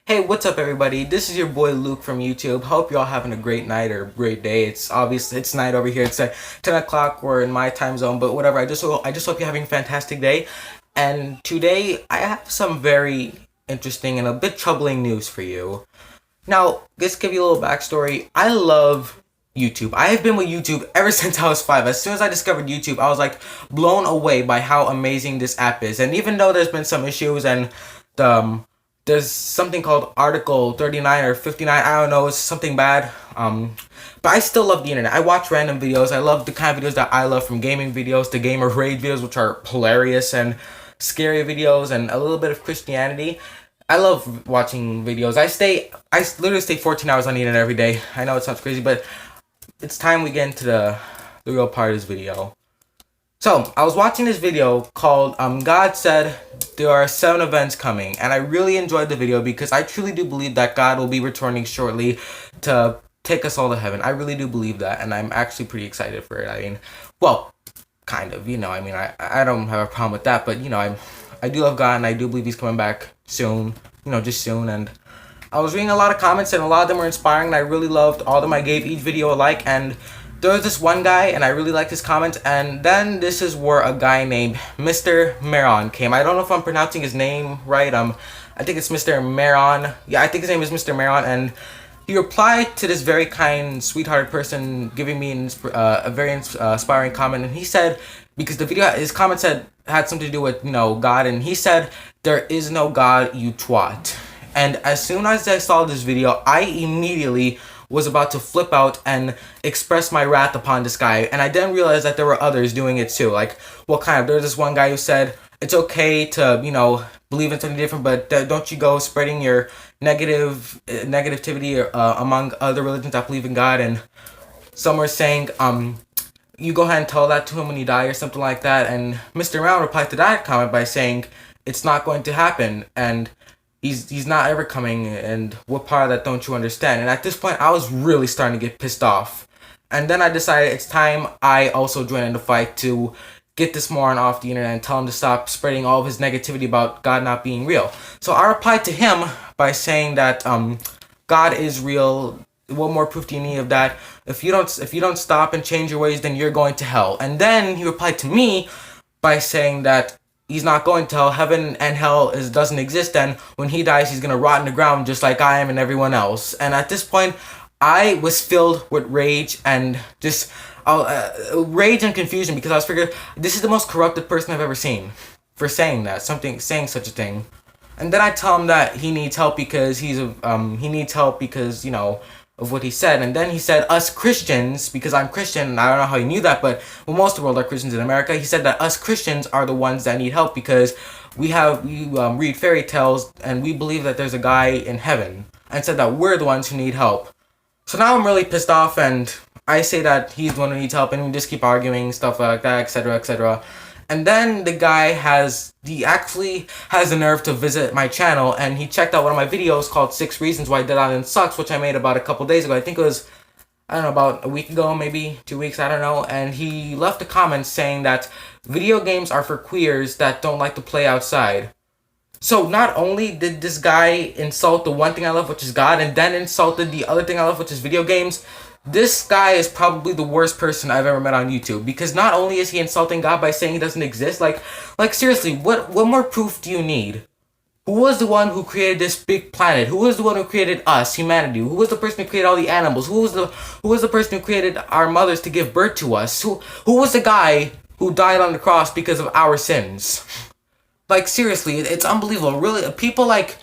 Hey, what's up, everybody? This is your boy Luke from YouTube. Hope y'all having a great night or great day. It's obvious it's night over here. It's 10 o'clock. We're in my time zone, but whatever. I just hope you're having a fantastic day. And today I have some very interesting and a bit troubling news for you. Now, let's give you a little backstory. I love YouTube. I have been with YouTube ever since I was 5. As soon as I discovered YouTube, I was like blown away by how amazing this app is. And even though there's been some issues and the there's something called Article 39 or 59. I don't know. It's something bad. But I still love the internet. I watch random videos. I love the kind of videos that I love, from gaming videos to gamer raid videos, which are hilarious, and scary videos, and a little bit of Christianity. I love watching videos. I literally stay 14 hours on the internet every day. I know it sounds crazy, but it's time we get into the real part of this video. So, I was watching this video called God Said There Are 7 Events Coming, and I really enjoyed the video because I truly do believe that God will be returning shortly to take us all to heaven. I really do believe that, and I'm actually pretty excited for it. I mean, well, kind of, I don't have a problem with that, but, I do love God, and I do believe He's coming back soon, just soon, and I was reading a lot of comments, and a lot of them were inspiring, and I really loved all of them. I gave each video a like, and there was this one guy, and I really liked his comment, and then this is where a guy named Mr. Maron came. I don't know if I'm pronouncing his name right. I think it's Mr. Maron. Yeah, I think his name is Mr. Maron, and he replied to this very kind, sweethearted person, giving me a very inspiring comment, and he said, because his comment had something to do with, God, and he said, "There is no God, you twat." And as soon as I saw this video, I immediately was about to flip out and express my wrath upon this guy, and I didn't realize that there were others doing it too. Like, what kind of? There's this one guy who said it's okay to, believe in something different, but don't you go spreading your negativity among other religions that believe in God. And some were saying, you go ahead and tell that to him when you die or something like that. And Mr. Round replied to that comment by saying it's not going to happen, and he's not ever coming, and what part of that don't you understand? And at this point, I was really starting to get pissed off. And then I decided it's time I also join in the fight to get this moron off the internet and tell him to stop spreading all of his negativity about God not being real. So I replied to him by saying that God is real. What more proof do you need of that? If you don't stop and change your ways, then you're going to hell. And then he replied to me by saying that he's not going to hell. Heaven and hell doesn't exist, and when he dies, he's gonna rot in the ground just like I am and everyone else. And at this point, I was filled with rage and just rage and confusion, because I was figuring this is the most corrupted person I've ever seen for saying such a thing. And then I tell him that he needs help because he needs help because of what he said. And then he said, us Christians, because I'm Christian, and I don't know how he knew that, but most of the world are Christians in America. He said that us Christians are the ones that need help because we read fairy tales and we believe that there's a guy in heaven, and said that we're the ones who need help. So now I'm really pissed off, and I say that he's the one who needs help, and we just keep arguing, stuff like that, etc., etc. And then the guy actually has the nerve to visit my channel, and he checked out one of my videos called 6 Reasons Why Dead Island Sucks, which I made about a couple days ago. I think it was, I don't know, about a week ago, maybe 2 weeks, I don't know. And he left a comment saying that video games are for queers that don't like to play outside. So not only did this guy insult the one thing I love, which is God, and then insulted the other thing I love, which is video games, this guy is probably the worst person I've ever met on YouTube, because not only is he insulting God by saying he doesn't exist, like seriously, what more proof do you need? Who was the one who created this big planet? Who was the one who created us, humanity? Who was the person who created all the animals? Who was the person who created our mothers to give birth to us? Who was the guy who died on the cross because of our sins? Like, seriously, it's unbelievable. Really, people like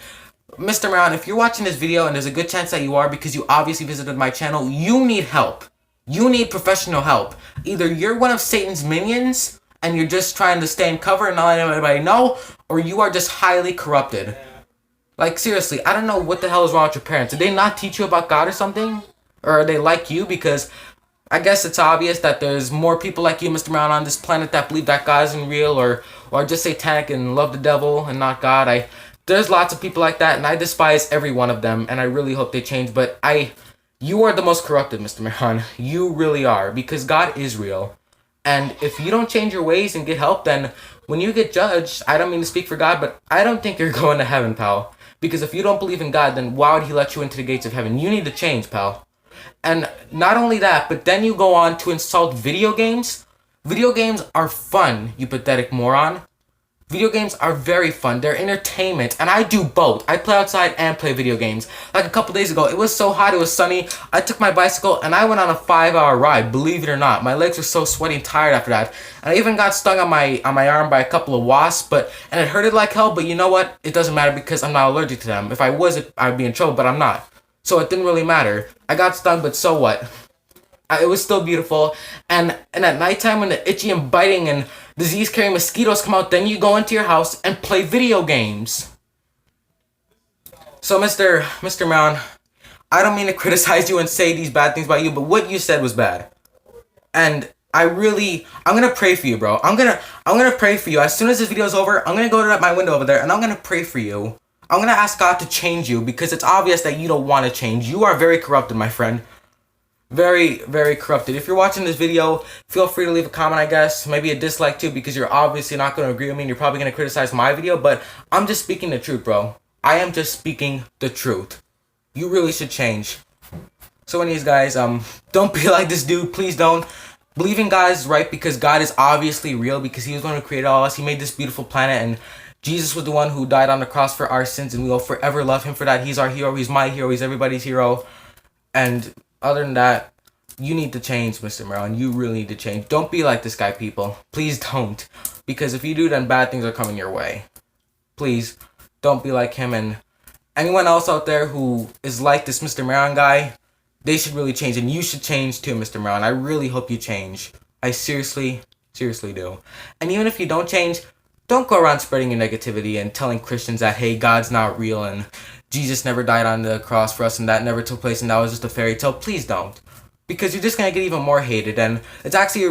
Mr. Maron, if you're watching this video, and there's a good chance that you are because you obviously visited my channel, you need help. You need professional help. Either you're one of Satan's minions and you're just trying to stay in cover and not let anybody know, or you are just highly corrupted. Like, seriously, I don't know what the hell is wrong with your parents. Did they not teach you about God or something? Or are they like you? Because I guess it's obvious that there's more people like you, Mr. Maron, on this planet that believe that God isn't real, or are just satanic and love the devil and not God. There's lots of people like that, and I despise every one of them, and I really hope they change. But you are the most corrupted, Mr. Maron. You really are, because God is real. And if you don't change your ways and get help, then when you get judged, I don't mean to speak for God, but I don't think you're going to heaven, pal. Because if you don't believe in God, then why would he let you into the gates of heaven? You need to change, pal. And not only that, but then you go on to insult video games. Video games are fun, you pathetic moron. Video games are very fun. They're entertainment, and I do both. I play outside and play video games. Like a couple days ago, it was so hot, it was sunny. I took my bicycle and I went on a 5-hour ride, believe it or not. My legs were so sweaty and tired after that. And I even got stung on my arm by a couple of wasps, and it hurted like hell, but you know what? It doesn't matter because I'm not allergic to them. If I was, I'd be in trouble, but I'm not. So it didn't really matter. I got stung, but so what? It was still beautiful. And at nighttime when the itchy and biting and disease-carrying mosquitoes come out, then you go into your house and play video games. So Mr. Brown, I don't mean to criticize you and say these bad things about you, but what you said was bad. And I'm gonna pray for you, bro. I'm gonna pray for you. As soon as this video is over, I'm gonna go to my window over there and I'm gonna pray for you. I'm gonna ask God to change you because it's obvious that you don't want to change. You are very corrupted, my friend. Very, very corrupted. If you're watching this video, feel free to leave a comment, I guess. Maybe a dislike too, because you're obviously not going to agree with me and you're probably going to criticize my video, but I'm just speaking the truth, bro. I am just speaking the truth. You really should change. So anyways, guys, don't be like this dude. Please don't. Believe in God is right because God is obviously real because he was the one who created all of us. He made this beautiful planet and Jesus was the one who died on the cross for our sins and we will forever love him for that. He's our hero. He's my hero. He's everybody's hero. And other than that, you need to change, Mr. Merlin. You really need to change. Don't be like this guy, people. Please don't. Because if you do, then bad things are coming your way. Please, don't be like him. And anyone else out there who is like this Mr. Merlin guy, they should really change. And you should change too, Mr. Merlin. I really hope you change. I seriously do. And even if you don't change, don't go around spreading your negativity and telling Christians that, hey, God's not real and Jesus never died on the cross for us and that never took place and that was just a fairy tale. Please don't. Because you're just going to get even more hated and it's actually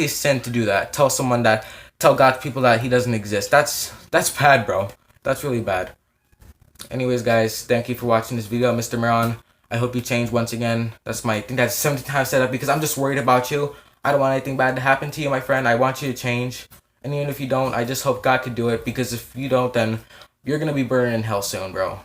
a sin to do that. Tell God's people that he doesn't exist. That's bad, bro. That's really bad. Anyways, guys, thank you for watching this video, Mr. Merlin. I hope you change once again. I think that's 17 times set up because I'm just worried about you. I don't want anything bad to happen to you, my friend. I want you to change. And even if you don't, I just hope God could do it because if you don't, then you're going to be burning in hell soon, bro.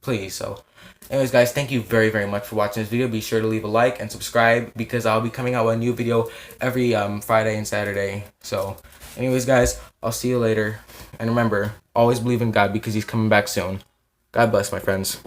Please. So anyways, guys, thank you very, very much for watching this video. Be sure to leave a like and subscribe because I'll be coming out with a new video every Friday and Saturday. So anyways, guys, I'll see you later. And remember, always believe in God because he's coming back soon. God bless, my friends.